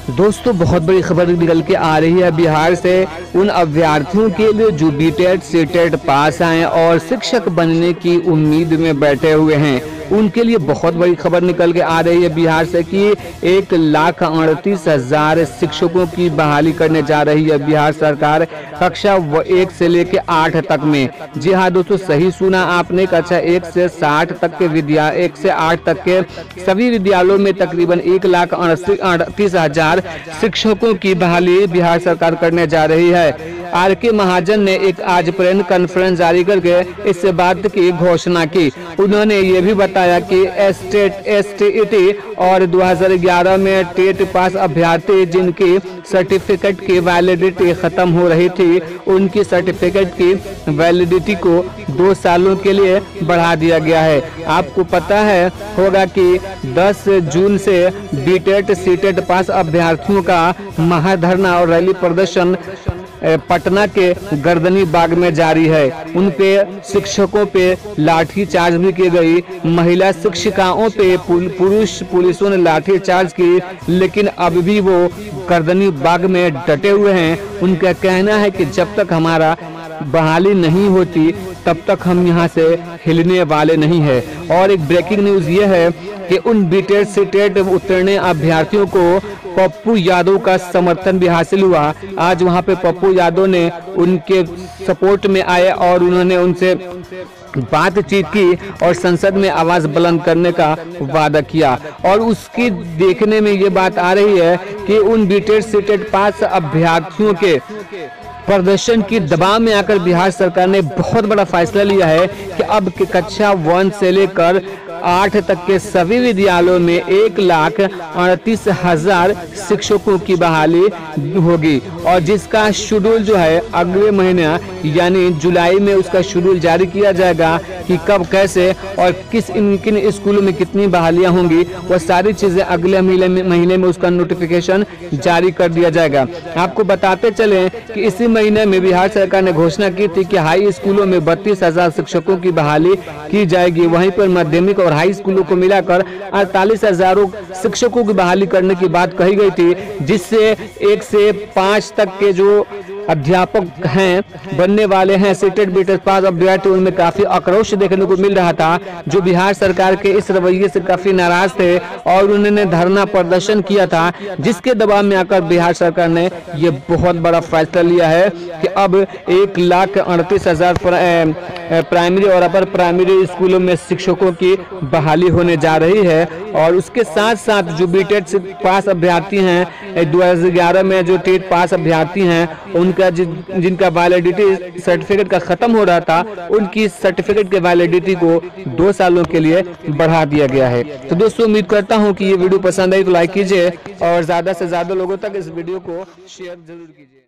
दोस्तों बहुत बड़ी खबर निकल के आ रही है बिहार से उन अभ्यर्थियों के लिए जो बीटेड सीटेड पास आए और शिक्षक बनने की उम्मीद में बैठे हुए हैं। उनके लिए बहुत बड़ी खबर निकल के आ रही है बिहार से कि 1,38,000 शिक्षकों की बहाली करने जा रही है बिहार सरकार कक्षा 1 से लेकर 8 तक में। जी हाँ दोस्तों, सही सुना आपने, कक्षा 1 से 60 तक के 1 से 8 तक के सभी विद्यालयों में तकरीबन 1,38,000 शिक्षकों की बहाली बिहार सरकार करने जा रही है। आर.के. महाजन ने एक आज प्रेस कॉन्फ्रेंस जारी करके इस बात की घोषणा की। उन्होंने ये भी बताया कि एसटीईटी और 2011 में टेट पास अभ्यर्थी जिनकी सर्टिफिकेट की वैलिडिटी खत्म हो रही थी, उनकी सर्टिफिकेट की वैलिडिटी को 2 सालों के लिए बढ़ा दिया गया है। आपको पता है होगा कि 10 जून से बीटेट सीटेट पास अभ्यर्थियों का महाधरना और रैली प्रदर्शन पटना के गर्दनी बाग में जारी है। उन पे शिक्षकों पे लाठी चार्ज भी की गई, महिला शिक्षिकाओं पे पुरुष पुलिसों ने लाठी चार्ज की, लेकिन अब भी वो गर्दनी बाग में डटे हुए हैं। उनका कहना है कि जब तक हमारा बहाली नहीं होती तब तक हम यहाँ से हिलने वाले नहीं है। और एक ब्रेकिंग न्यूज ये है कि उन बीटेड सीटेड उतरने अभ्यर्थियों को पप्पू यादव का समर्थन भी हासिल हुआ। आज वहां पे पप्पू यादव ने उनके सपोर्ट में आए और उन्होंने उनसे बातचीत की और संसद में आवाज बुलंद करने का वादा किया। और उसकी देखने में ये बात आ रही है कि उन बीटेड सीटेड पास अभ्यर्थियों के प्रदर्शन की दबाव में आकर बिहार सरकार ने बहुत बड़ा फैसला लिया है कि अब के कक्षा 1 से लेकर 8 तक के सभी विद्यालयों में 1,38,000 शिक्षकों की बहाली होगी। और जिसका शेड्यूल जो है अगले महीने यानी जुलाई में उसका शेड्यूल जारी किया जाएगा कि कब कैसे और किन स्कूलों में कितनी बहालियां होंगी, वह सारी चीजें अगले महीने में उसका नोटिफिकेशन जारी कर दिया जाएगा। आपको बताते चले कि इसी महीने में बिहार सरकार ने घोषणा की थी कि हाई स्कूलों में 32,000 शिक्षकों की बहाली की जाएगी। वहीं पर माध्यमिक और हाई स्कूलों को मिलाकर 48,000 शिक्षकों की बहाली करने की बात कही गई थी, जिससे 1 से 5 तक के जो अध्यापक हैं बनने वाले हैं सीटेड बीटेड पास अभ्यर्थी, उनमें काफी आक्रोश देखने को मिल रहा था, जो बिहार सरकार के इस रवैये से काफी नाराज थे और उन्होंने धरना प्रदर्शन किया था, जिसके दबाव में आकर बिहार सरकार ने ये बहुत बड़ा फैसला लिया है कि अब 1,38,000 प्राइमरी और अपर प्राइमरी स्कूलों में शिक्षकों की बहाली होने जा रही है। और उसके साथ साथ जो बीटेड पास अभ्यर्थी हैं, 2011 में जो टेट पास अभ्यर्थी हैं, उनका जिनका वैलिडिटी सर्टिफिकेट का खत्म हो रहा था, उनकी सर्टिफिकेट के वैलिडिटी को 2 सालों के लिए बढ़ा दिया गया है। तो दोस्तों, उम्मीद करता हूं कि ये वीडियो पसंद आई तो लाइक कीजिए और ज्यादा से ज्यादा लोगों तक इस वीडियो को शेयर जरूर कीजिए।